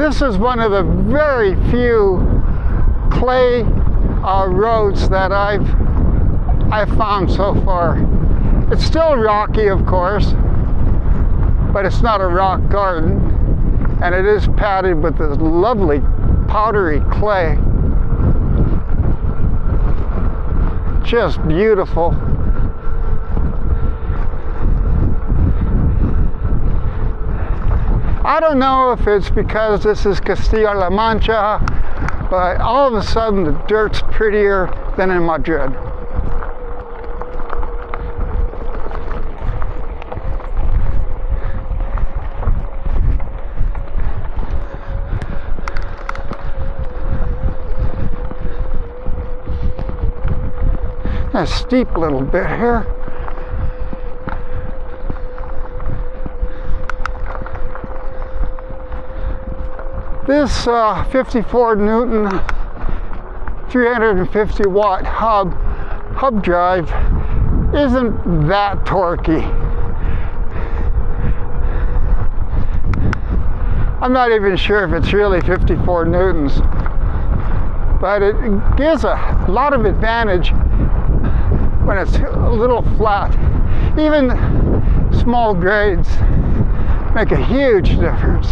This is one of the very few clay roads that I've found so far. It's still rocky, of course, but it's not a rock garden, and it is padded with this lovely powdery clay. Just beautiful. I don't know if it's because this is Castilla-La Mancha, but all of a sudden the dirt's prettier than in Madrid. A steep little bit here. This 54 Newton 350 watt hub drive isn't that torquey. I'm not even sure if it's really 54 newtons, but it gives a lot of advantage when it's a little flat. Even small grades make a huge difference.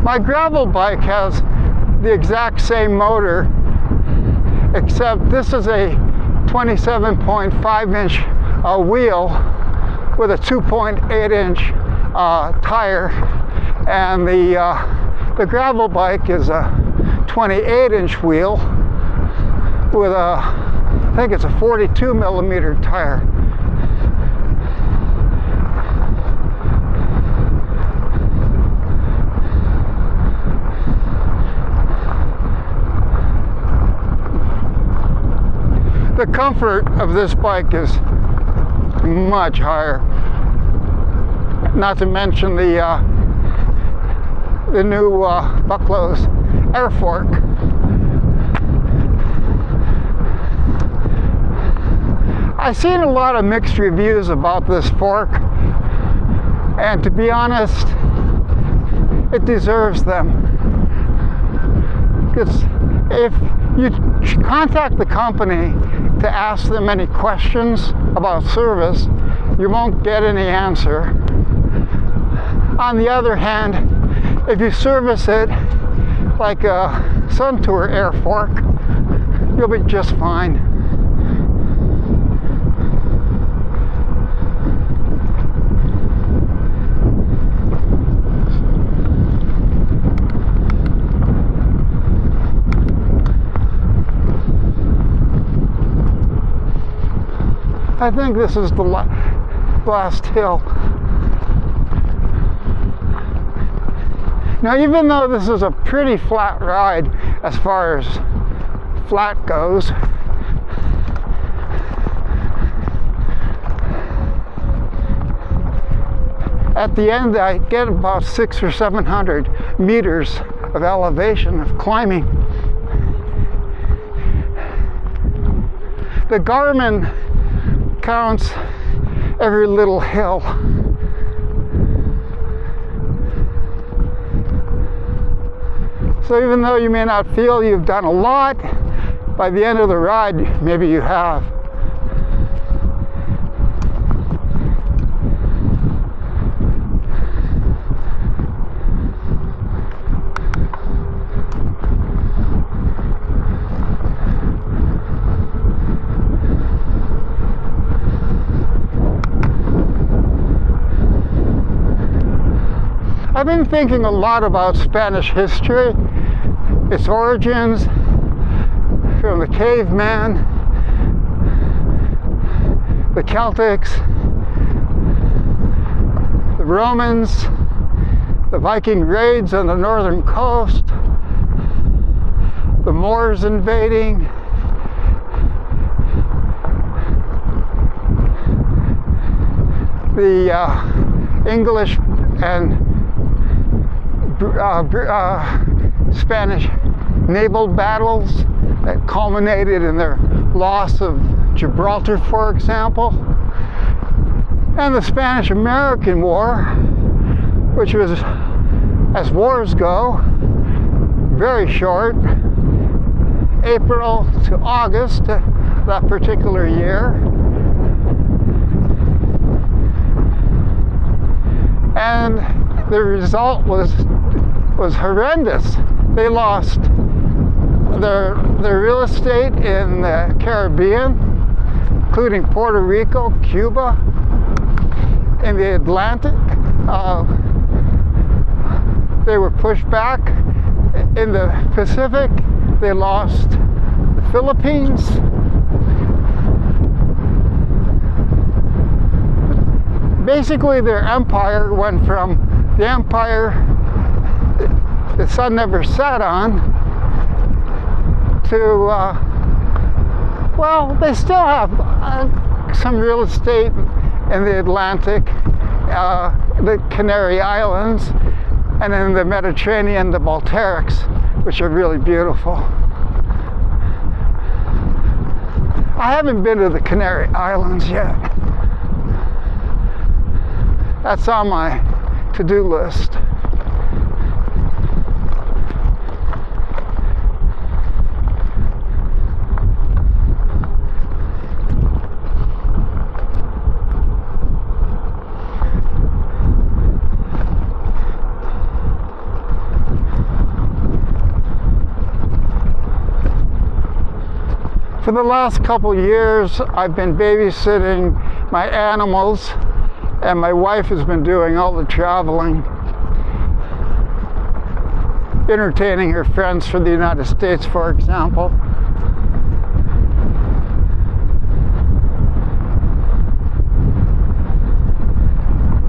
My gravel bike has the exact same motor, except this is a 27.5-inch wheel with a 2.8-inch tire, and the gravel bike is a 28-inch wheel with I think it's a 42mm tire. The comfort of this bike is much higher. Not to mention the new Bucklo's air fork. I've seen a lot of mixed reviews about this fork, and to be honest, it deserves them. Because if you contact the company to ask them any questions about service, you won't get any answer. On the other hand, if you service it like a Suntour air fork, you'll be just fine. I think this is the last hill. Now, even though this is a pretty flat ride as far as flat goes, at the end I get about 600 or 700 meters of elevation of climbing. The Garmin counts every little hill. So even though you may not feel you've done a lot, by the end of the ride, maybe you have. I've been thinking a lot about Spanish history, its origins, from the caveman, the Celtics, the Romans, the Viking raids on the northern coast, the Moors invading, the English and Spanish naval battles that culminated in their loss of Gibraltar, for example, and the Spanish-American War, which was, as wars go, very short, April to August that particular year. And the result was horrendous. They lost their real estate in the Caribbean, including Puerto Rico, Cuba, in the Atlantic. They were pushed back. In the Pacific, they lost the Philippines. Basically, their empire went from the empire the sun never set on to, well, they still have some real estate in the Atlantic, the Canary Islands, and in the Mediterranean, the Baltics, which are really beautiful. I haven't been to the Canary Islands yet. That's on my to-do list. For the last couple years, I've been babysitting my animals, and my wife has been doing all the traveling, entertaining her friends from the United States, for example.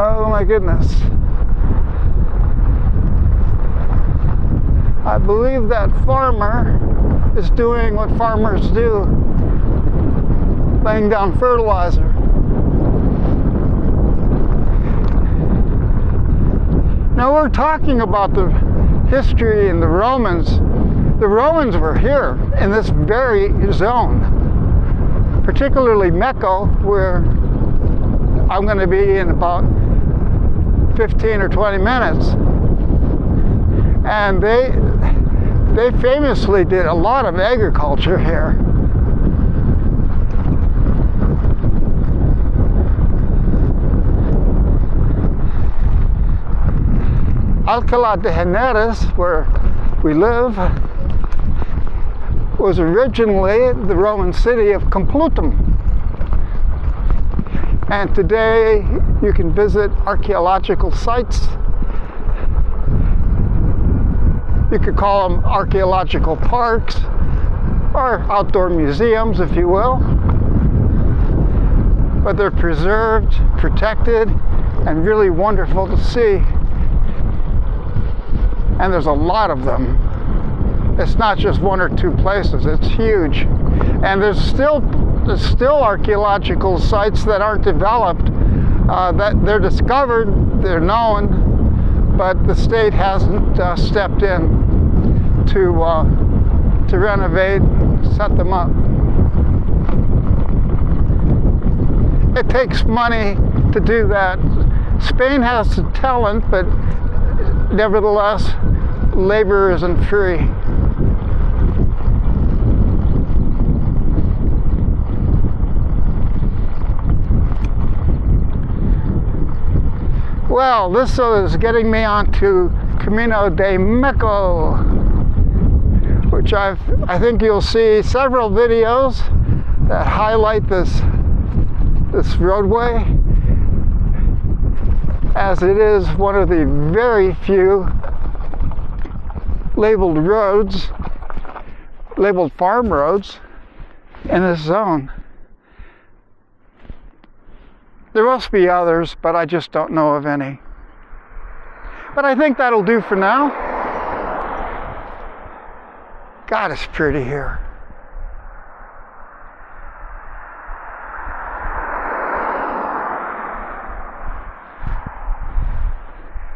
Oh my goodness. I believe that farmer is doing what farmers do, laying down fertilizer. Now we're talking about the history and the Romans. The Romans were here in this very zone, particularly Mecca, where I'm going to be in about 15 or 20 minutes. And they famously did a lot of agriculture here. Alcala de Henares, where we live, was originally the Roman city of Complutum. And today you can visit archaeological sites. You could call them archaeological parks or outdoor museums, if you will. But they're preserved, protected, and really wonderful to see. And there's a lot of them. It's not just one or two places, it's huge. And there's still archaeological sites that aren't developed, that they're discovered, they're known, but the state hasn't stepped in to renovate, set them up. It takes money to do that. Spain has the talent, but nevertheless, labor isn't free. Well, this is getting me onto Camino de Meco, which I think you'll see several videos that highlight this roadway, as it is one of the very few labeled roads, labeled farm roads in this zone. There must be others, but I just don't know of any. But I think that'll do for now. God, it's pretty here.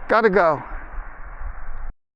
Gotta go.